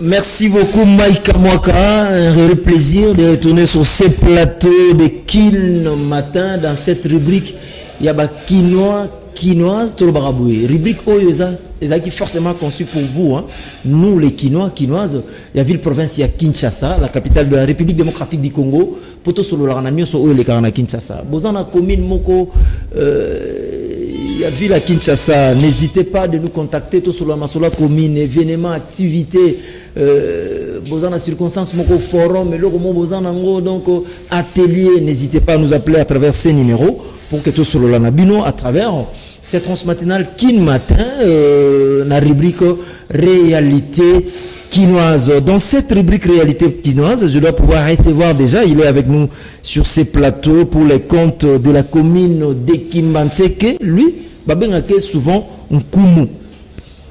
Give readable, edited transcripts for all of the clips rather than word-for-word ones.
Merci beaucoup Mike Kamwaka, un réel plaisir de retourner sur ces plateaux de Kin matin dans cette rubrique. Il y a quinoa, quinoise, tout le baraboué. Rubrique Oyoza, qui est forcément conçue pour vous. Hein. Nous les quinois, quinoises, il y a ville province, il y a Kinshasa, la capitale de la République démocratique du Congo. Poto solo la ranamio so les Karana Kinshasa. Bozana commune moko. Il y a ville à Kinshasa, n'hésitez pas de nous contacter tout sur la Masola commune, événements, activités, bozana circonstances, moko forum, mais bozana donc atelier, n'hésitez pas à nous appeler à travers ces numéros pour que tout sur la Nabino à travers cette transmatinale Kin matin, la rubrique réalité quinoise. Dans cette rubrique réalité quinoise, je dois pouvoir recevoir déjà, il est avec nous sur ces plateaux pour les comptes de la commune de Kimbantseke. Lui, Babengake souvent un Kumu.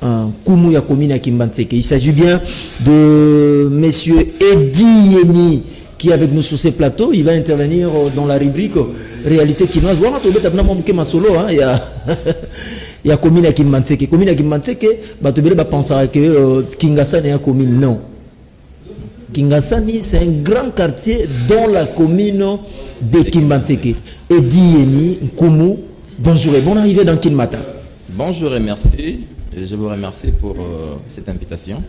Un Kumu ya commune à Kimbantseke. Il s'agit bien de monsieur Eddy Yeni qui est avec nous sur ces plateaux. Il va intervenir dans la rubrique réalité quinoise. Voilà, tu as solo, il y a il y a commune à Kimbantseke. Commune à Kimbantseke, tu vas penser que Kingasani est une commune. Non. Kingasani, c'est un grand quartier dans la commune de Kimbantseke. Eddy Yeni, Kumu, bonjour et bonne arrivée dans Kin Matin. Bonjour et merci. Je vous remercie pour cette invitation.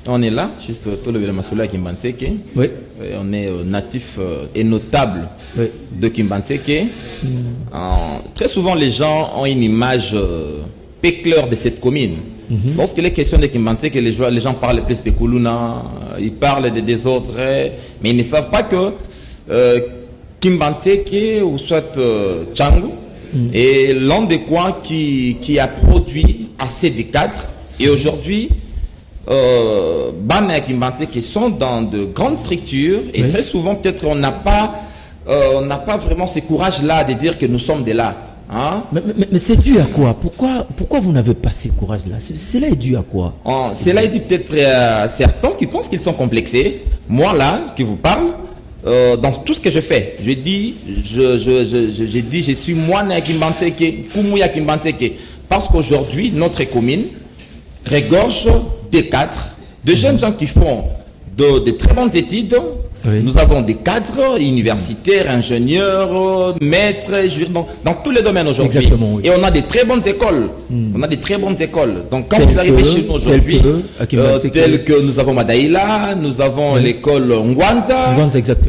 On est là, juste tout le Massoula Kimbantseke. Oui. On est natif et notable de Kimbantseke. Très souvent, les gens ont une image peu claire de cette commune. Lorsqu'il est question de Kimbantseke, les gens parlent plus de Kuluna, ils parlent de désordre, mais ils ne savent pas que Kimbantseke ou soit Tchangu est l'un des coins qui a produit assez de cadres. Et aujourd'hui, Bana et Kimbantseke sont dans de grandes structures et très souvent peut-être on n'a pas vraiment ce courage-là de dire que nous sommes de là. Hein? Mais c'est dû à quoi? Pourquoi vous n'avez pas ce courage-là? Cela est dû à quoi? Cela est dû peut-être à certains qui pensent qu'ils sont complexés. Moi là, qui vous parle, dans tout ce que je fais, je dis, je suis moine à Kimbantseke, Kumu à Kimbantseke, parce qu'aujourd'hui notre commune regorge des cadres, de jeunes gens qui font de très bonnes études. Nous avons des cadres universitaires, ingénieurs, maîtres, dans tous les domaines aujourd'hui. Et on a des très bonnes écoles. On a des très bonnes écoles. Donc quand vous arrivez chez nous aujourd'hui, tels que nous avons Madaïla, nous avons l'école Ngwanza,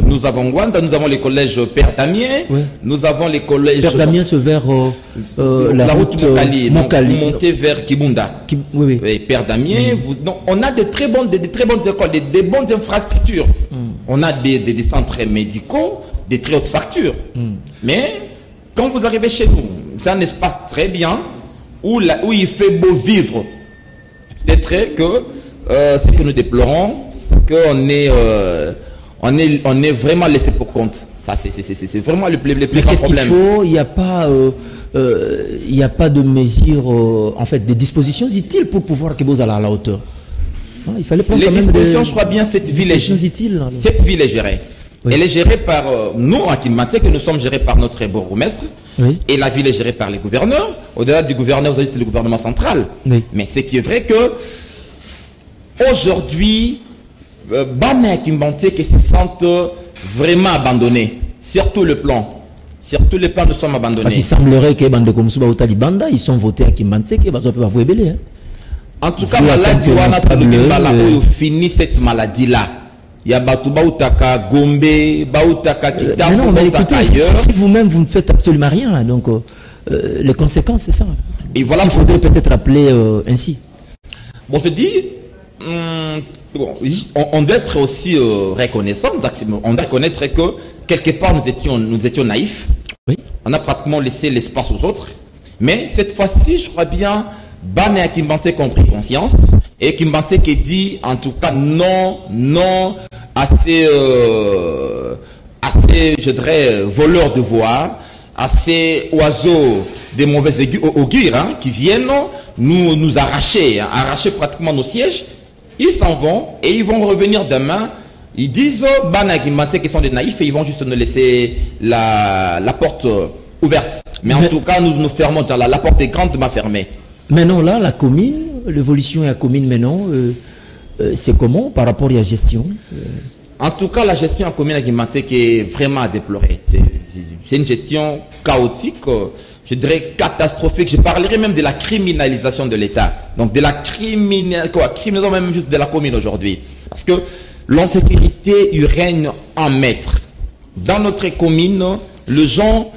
nous avons les collèges Père Damien, nous avons les collèges Père Damien se vers la route Mokali, monter vers Kibunda. Père Damien, donc on a de très bonnes écoles, des bonnes infrastructures. On a des centres médicaux, des très hautes factures. Mais quand vous arrivez chez nous, c'est un espace très bien où il fait beau vivre. Peut-être que ce que nous déplorons, c'est qu'on est vraiment laissé pour compte. Ça, c'est vraiment le plus grand problème. Il n'y a pas de mesures, en fait, des dispositions utiles pour pouvoir que vous allez à la hauteur. Il fallait prendre les dispositions, je crois bien, cette ville est gérée. Elle est gérée par nous, à Kimbantseke, que nous sommes gérés par notre bourgmestre. Et la ville est gérée par les gouverneurs. Au-delà du gouverneur, vous avez le gouvernement central. Mais ce qui est vrai que aujourd'hui, Bana et Kimbantseke se sentent vraiment abandonnés. Sur tout le plan. Sur tous les plans, nous sommes abandonnés. Parce qu'il semblerait que Bande comme Souba ou Talibanda, ils sont votés à Kimbantseke, ils vont vous ébeler. En tout cas, maladie, on a fini cette maladie-là. Il y a Batouba Outaka, Gombe, Baoutaka, Kita. Non, mais écoutez, si vous-même, vous ne faites absolument rien, là, donc les conséquences, c'est ça. Et voilà. Il faudrait peut-être appeler ainsi. Bon, je dis, on doit être aussi reconnaissant. On doit reconnaître que quelque part, nous étions naïfs. On a pratiquement laissé l'espace aux autres. Mais cette fois-ci, je crois bien, Bana et Kimbantseke ont pris conscience et Kimbantseke dit en tout cas non assez je dirais voleurs de voix, assez oiseaux des mauvais augures qui viennent nous arracher pratiquement nos sièges. Ils s'en vont et ils vont revenir demain. Ils disent Bana et Kimbantseke sont des naïfs et ils vont juste nous laisser la porte ouverte. Mais en tout cas nous fermons, la porte est grandement fermée. Maintenant, là, la commune, l'évolution est la commune maintenant. c'est comment par rapport à la gestion? En tout cas, la gestion en commune Guimantec est vraiment à déplorer. C'est une gestion chaotique, je dirais catastrophique. Je parlerai même de la criminalisation de l'État. Donc de la criminalisation même juste de la commune aujourd'hui. Parce que l'insécurité y règne en maître. Dans notre commune, les gens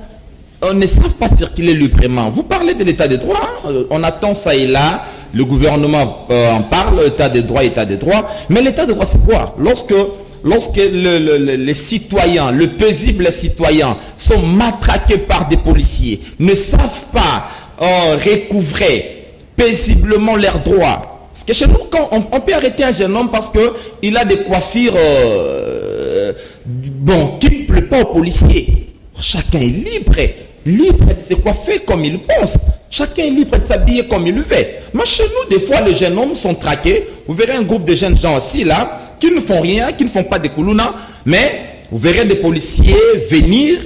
ne savent pas circuler librement. Vous parlez de l'état de droit, on attend ça et là, le gouvernement en parle, état de droit, mais l'état de droit c'est quoi? Lorsque les citoyens, le paisible citoyen sont matraqués par des policiers, ne savent pas recouvrer paisiblement leurs droits. Parce que chez nous, quand on peut arrêter un jeune homme parce qu'il a des coiffures qui ne plaisent pas aux policiers. Chacun est libre de se coiffer comme il pense. Chacun est libre de s'habiller comme il le veut. Mais chez nous, des fois, les jeunes hommes sont traqués. Vous verrez un groupe de jeunes gens aussi là, qui ne font rien, qui ne font pas de koulouna, mais vous verrez des policiers venir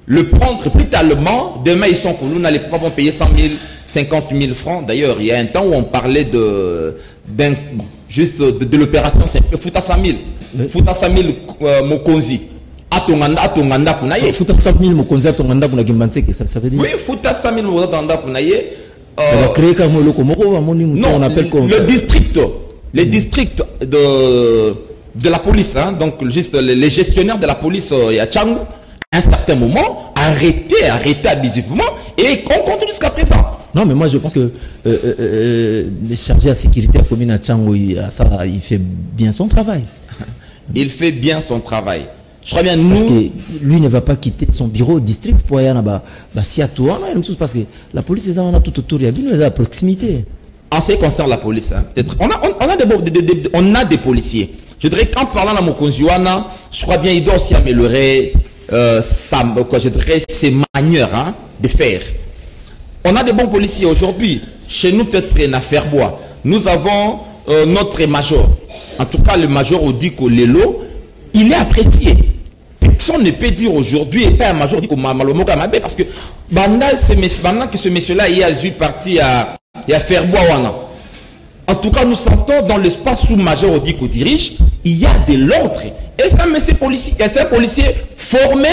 le prendre brutalement. Demain, ils sont koulouna, les pauvres vont payer 100 000, 50 000 francs. D'ailleurs, il y a un temps où on parlait de l'opération simple. Fouta 100 000. Fouta 100 000 Mokonzi. Atonganda Punaye. Fouta 100 000 Mokonzi Atonganda Punaye, ça veut dire? Oui, Fouta 100 000 Mokonzi Atonganda Punaye. On va créer comme le on appelle comme les districts de la police, hein, donc juste les gestionnaires de la police à Tchangou, à un certain moment, arrêté abusivement et on continue jusqu'à présent. Non, mais moi je pense que le chargé à sécurité à la commune à Tchangou, il fait bien son travail. Il fait bien son travail. Je crois bien nous. Parce que lui ne va pas quitter son bureau au district pour aller parce que la police est tout autour, il y a à proximité. En ce qui concerne la police, hein, on a des policiers. Je dirais qu'en parlant à Mokonziwana, je crois bien il doit aussi améliorer ses manières de faire. On a des bons policiers aujourd'hui. Chez nous, peut-être à Ferbois, nous avons notre major. En tout cas, le major Odiko Lelo, il est apprécié. Personne ne peut dire aujourd'hui, et pas un major Odiko Mamalomoka Mabe, parce que pendant que ce monsieur-là il a eu parti à Ferbois. En tout cas, nous sentons dans l'espace où major Odiko dirige, il y a de l'ordre. Et c'est un policier formé,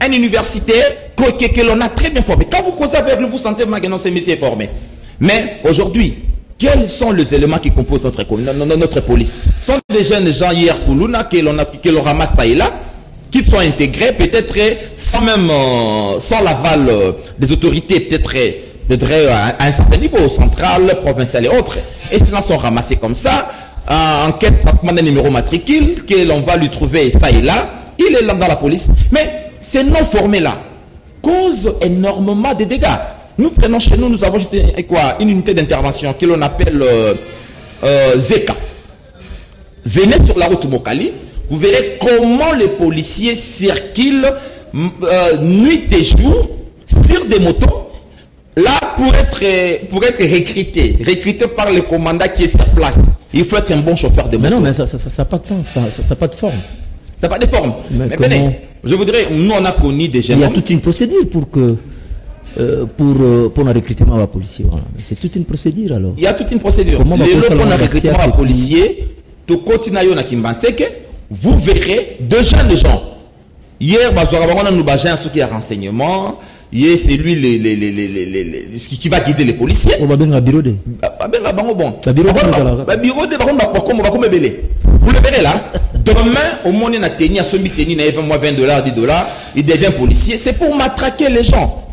un universitaire que l'on a très bien formé. Quand vous causez avec lui, vous sentez que ce monsieur est formé. Mais aujourd'hui, quels sont les éléments qui composent notre police? Ce sont des jeunes gens hier Koulouna que l'on ramasse ça et là, qui sont intégrés peut-être sans l'aval des autorités, peut-être à un certain niveau, central, provincial et autres. Et ceux-là sont ramassés comme ça, en quête d'un numéro matricule, que l'on va lui trouver ça et là, il est là dans la police. Mais ces non formés là causent énormément de dégâts. Nous prenons chez nous, nous avons juste une unité d'intervention que l'on appelle Zeka. Venez sur la route Mokali, vous verrez comment les policiers circulent nuit et jour sur des motos. Là, pour être recruté par le commandant qui est sur place, il faut être un bon chauffeur de moto. Mais non, mais ça n'a pas de sens, ça n'a pas de forme. Ça n'a pas de forme. Mais venez, je voudrais, nous on a connu des jeunes. Il y a toute une procédure pour le recrutement de policiers. Voilà. C'est toute une procédure alors. Il y a toute une procédure. Comment on a recrutement de policiers, vous verrez deux jeunes gens. Hier, nous avons ceux qui a renseignement. C'est lui qui va guider les policiers. On va bien à bureau de. Vous le verrez là. Demain, au moins, il a tenu à $20, $10, il devient policier. C'est pour matraquer les gens.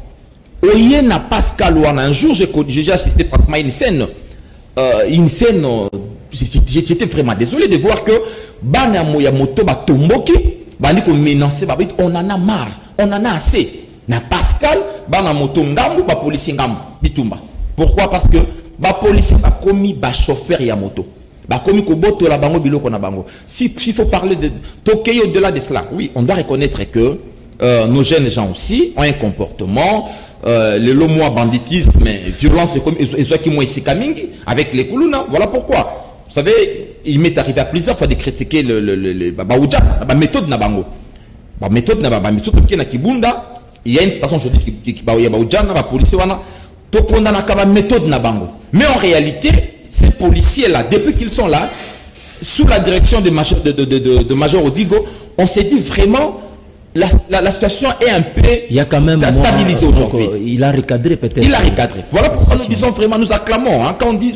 Oye n'a Pascal un jour, j'ai assisté pratiquement à une scène. J'étais vraiment désolé de voir que Bana Moya Moto Batomboki, on en a marre, on en a assez. Na Pascal, Bana Moto Ngambu, ba policier Ngambu, Bitumba. Pourquoi? Parce que ba policier ba commis ba chauffeur ya moto. Ba commis Koboto la bango biloko na bango. S'il faut parler de Tokyo au-delà de cela, oui, on doit reconnaître que nos jeunes gens aussi ont un comportement. Le lomois banditisme, violence, avec les Koulouna. Voilà pourquoi. Vous savez, il m'est arrivé à plusieurs fois de critiquer la méthode na bango. La méthode na méthode qui est na Kibunda. Il y a une station aujourd'hui qui la police wana to condamna la méthode na bango. Mais en réalité, ces policiers là, depuis qu'ils sont là, sous la direction de Major Odigo, on s'est dit vraiment, la situation est un peu il y a quand même stabilisée aujourd'hui. Il a recadré peut-être. Il a recadré. Voilà pourquoi nous disons vraiment, nous acclamons. Hein, quand on dit,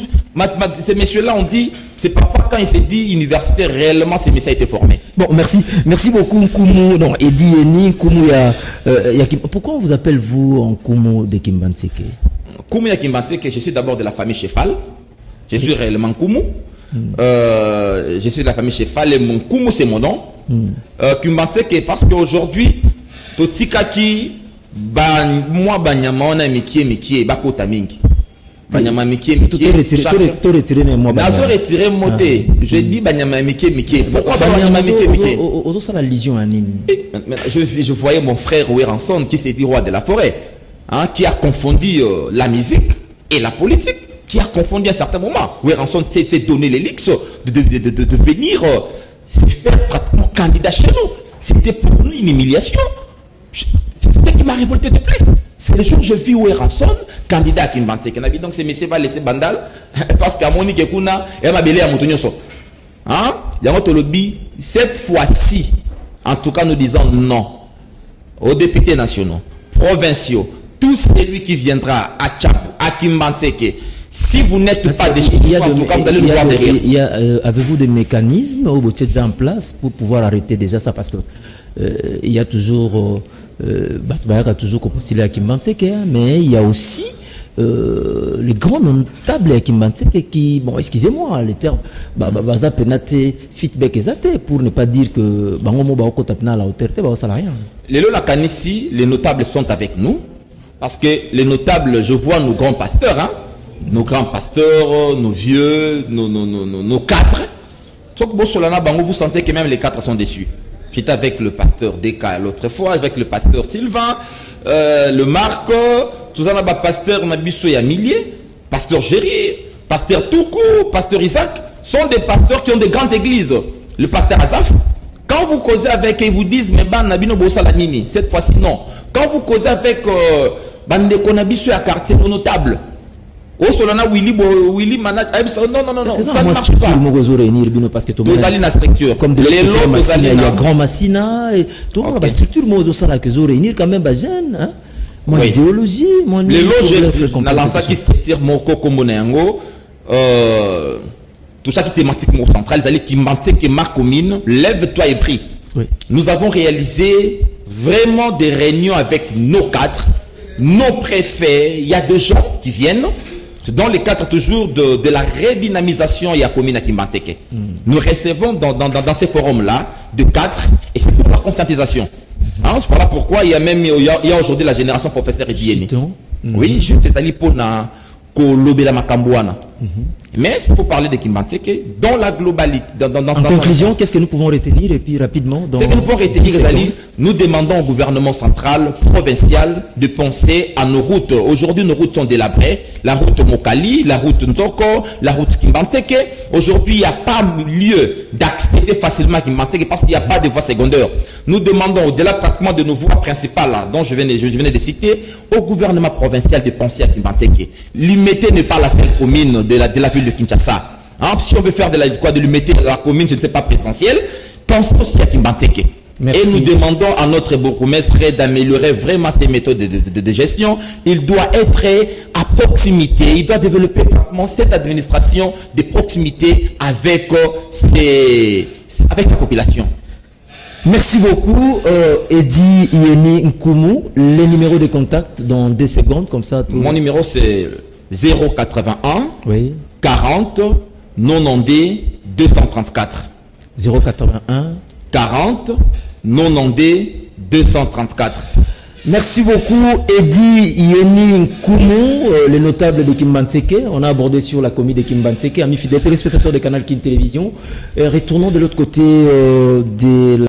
ces messieurs-là, on dit, c'est pas quand il s'est dit université, réellement ces messieurs étaient formés. Bon, merci beaucoup Nkumu. Non, Edi Eni, Nkumu, pourquoi on vous appelle vous Nkumu de Kimbantseke? Nkumu de Kimbantseke, je suis d'abord de la famille Chefal. Je suis réellement Nkumu. Je suis de la famille Chefal et mon Nkumu c'est mon nom. Kimbantseke parce qu'aujourd'hui, Totikaki, moi banyama on a mikie bakota mingi. Banyama mikie retiré moi nazo retiré moté. Je dis banyama mikie. Pourquoi banyama mikie? Ozo ça la lision à nini? Je voyais mon frère Weranson qui s'est dit roi de la forêt, hein, qui a confondu la musique et la politique, qui a confondu à certains moments. Weranson s'est donné l'élix de venir se faire pratiquement candidat chez nous. C'était pour nous une humiliation. C'est ce qui m'a révolté de plus. C'est le jour où je vis Weranson, candidat à Kimbantseke. Donc ces messieurs vont laisser Bandal parce qu'à Monique Kuna, elle m'a belé à Moutonyoso. Hein? Cette fois-ci, en tout cas, nous disons non aux députés nationaux, provinciaux, tout celui qui viendra à Tchapou, à Kimbantseke. Si vous n'êtes pas des chiffres, en tout cas, vous allez nous voir derrière. Avez-vous des mécanismes au bout déjà en place pour pouvoir arrêter déjà ça? Parce que il y a toujours toujours postulé à Kimbantseke, mais il y a aussi les grands notables à Kimbantseke qui, bon, excusez-moi, les termes, baza penate feedback ezate pour ne pas dire que bangomo ba okotapna la hauteur te ba osala rien. Les Lolakanisi, les notables sont avec nous parce que les notables, je vois nos grands pasteurs, hein. Nos grands pasteurs, nos vieux, nos quatre. Vous sentez que même les quatre sont déçus. J'étais avec le pasteur Deka l'autre fois, avec le pasteur Sylvain, le Marc, tout ça, pasteur Nabiso et Millier, pasteur Géry, pasteur Toukou, pasteur Isaac, sont des pasteurs qui ont des grandes églises. Le pasteur Azaf, quand vous causez avec eux, ils vous disent, mais ban Nabino Bosalanini, cette fois-ci non. Quand vous causez avec Bandeko Nabiso et à quartier notable, oh, Solana Willy Manat, non, ça ne marche pas. Parce que vous allez la structure. Comme de les lots, il y a Grand Massina, et tout la structure, moi, ça là que vous réunir quand même, jeune, hein. Mon idéologie, mon les lots, j'ai lancé qui se retire mon coco monéango, tout ça qui est thématique centrale, ils allaient qui mentent que ma commune, lève-toi et prie. Nous avons réalisé vraiment des réunions avec nos cadres, nos préfets, il y a des gens qui viennent. Dans le cadre toujours de la redynamisation et à commune à Kimbantseke. Nous recevons dans ces forums-là de cadres et c'est pour la conscientisation. Hein, voilà pourquoi il y a aujourd'hui la génération professeur Edieni. Oui, juste des alliés pour la Makambouana. Mais s'il faut parler de Kimbantseke, dans la globalité. En conclusion, qu'est-ce que nous pouvons retenir et puis rapidement ce que nous pouvons retenir, nous demandons au gouvernement central, provincial, de penser à nos routes. Aujourd'hui, nos routes sont délabrées. La route Mokali, la route Ntoko, la route Kimbantseke. Aujourd'hui, il n'y a pas lieu d'accéder facilement à Kimbantseke parce qu'il n'y a pas de voie secondaire. Nous demandons, au-delà pratiquement de nos voies principales, là, dont je venais de citer, au gouvernement provincial de penser à Kimbantseke. Limiter n'est pas la seule commune de la ville de Kinshasa. Hein, si on veut faire de Limiter la commune, je ne sais pas, présidentielle, pensons aussi à Kimbantseke. Et nous demandons à notre bourgmestre d'améliorer vraiment ses méthodes de gestion. Il doit être à proximité. Il doit développer cette administration de proximité avec sa population. Merci beaucoup, Edi Ieni Nkumu. Les numéros de contact dans 2 secondes, comme ça. Mon numéro c'est 081 40 90 234. 081 40 90 234. Merci beaucoup, Edi Ieni Nkumu, le notable de Kimbantseke. On a abordé sur la commune de Kimbantseke. Amis fidèles téléspectateurs de Canal Kin Télévision. Retournons de l'autre côté de la